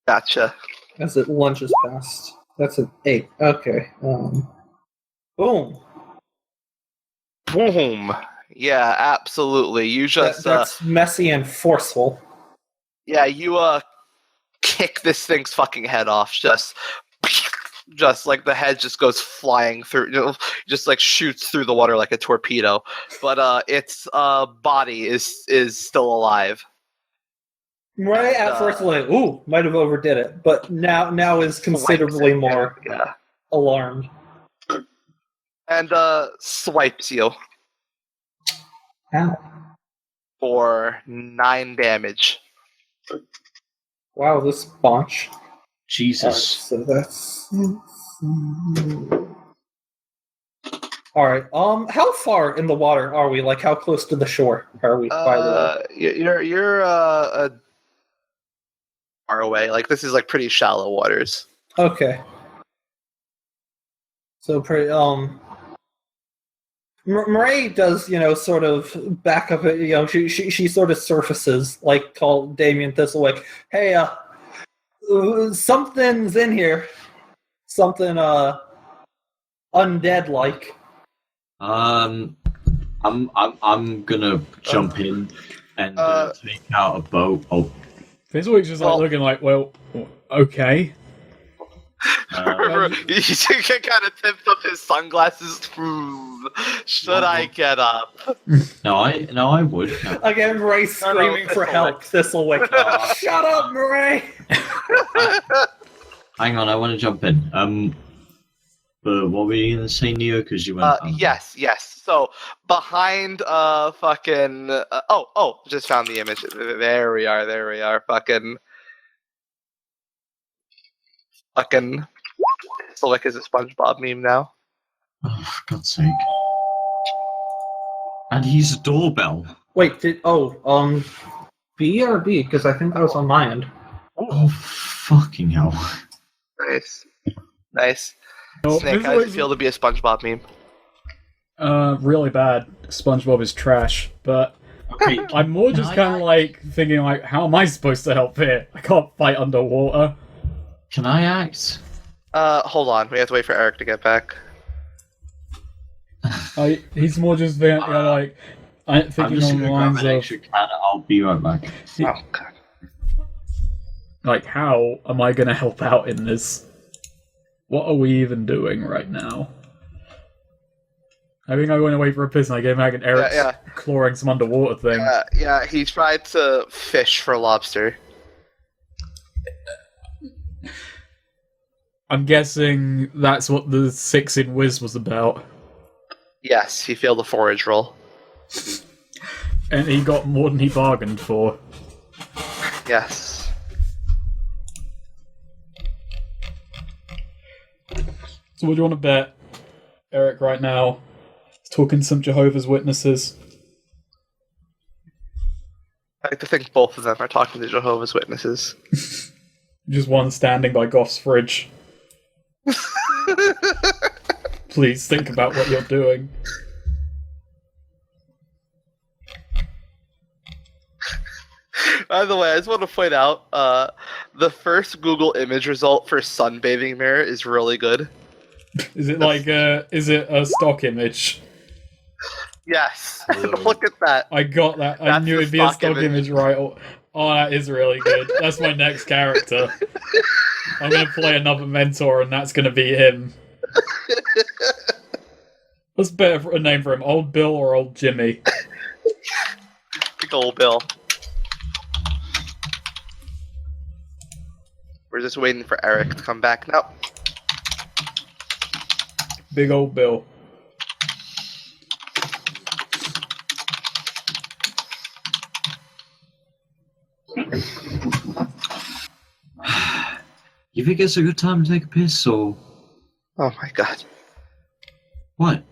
B: Gotcha.
C: As it lunges past. That's an 8. Okay. Boom.
B: Boom. Yeah, absolutely. You just
C: that's messy and forceful.
B: Yeah, you kick this thing's fucking head off. Just like the head just goes flying through, just like shoots through the water like a torpedo. But its body is still alive.
C: Right at first, like, ooh, might have overdid it, but now is considerably more alarmed.
B: And swipes you.
C: Ow.
B: For 9 damage.
C: Wow, this bunch.
D: Jesus.
C: So that's... Alright, how far in the water are we? Like, how close to the shore are we?
B: You're far away. Like, this is, like, pretty shallow waters.
C: Okay. So, pretty, Murray does, sort of back up, she sort of surfaces, like, call Damien Thistle, like, hey, something's in here. Something, undead-like.
D: I'm gonna jump in and take out a boat. Oh.
A: Fizzlewick's just looking like, well, okay.
B: He kind of tips up his sunglasses. Should I get up?
D: No, I would. No.
C: Again, Murray screaming for help. Thistlewick. Shut up, Murray!
D: Hang on, I want to jump in.
E: But what were you gonna say, Neo? Because you went.
B: Yes. So behind fucking just found the image. There we are. Fucking Slick is a SpongeBob meme now.
E: Oh, for God's sake! And he's a doorbell.
C: Wait, B or B? Because I think that was on my end.
E: Oh, fucking hell!
B: Nice.
A: No,
B: Snake, how does it feel to be a SpongeBob meme?
A: Really bad. SpongeBob is trash, but
E: Okay,
A: I'm more just kind of like thinking like, how am I supposed to help here? I can't fight underwater.
E: can I act?
B: Hold on. We have to wait for Eric to get back.
A: He's more just thinking like, I'm
E: I'm
A: thinking
E: just
A: on the
E: gonna grab
A: lines
E: an
A: of
E: extra can. I'll be right back.
B: Oh god.
A: like, how am I going to help out in this? What are we even doing right now? I think I went away for a piss and I gave Mag and Eric's clawing some underwater thing.
B: Yeah, he tried to fish for lobster.
A: I'm guessing that's what the 6 in Wiz was about.
B: Yes, he failed the forage roll.
A: And he got more than he bargained for.
B: Yes.
A: So what do you want to bet, Eric, right now? He's talking to some Jehovah's Witnesses.
B: I like to think both of them are talking to Jehovah's Witnesses.
A: Just one standing by Goff's fridge. Please think about what you're doing.
B: By the way, I just want to point out, the first Google image result for sunbathing mirror is really good.
A: Is it like is it a stock image?
B: Yes. Look at that.
A: I got that. I
B: That's
A: knew
B: the
A: it'd be a
B: stock
A: stock image, right? Oh, that is really good. That's my next character. I'm going to play another mentor, and that's going to be him. What's better for a name for him, Old Bill or Old Jimmy?
B: Big old Bill. We're just waiting for Eric to come back now.
A: Big Old Bill.
E: You think it's a good time to take a piss, or
B: Oh my god.
E: what?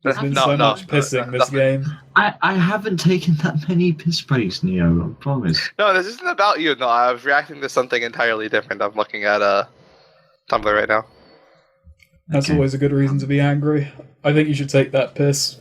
A: There's been so much pissing this game.
E: I haven't taken that many piss breaks, Neo. I promise.
B: No, this isn't about you. No, I was reacting to something entirely different. I'm looking at Tumblr right now.
A: That's always a good reason to be angry. I think you should take that piss.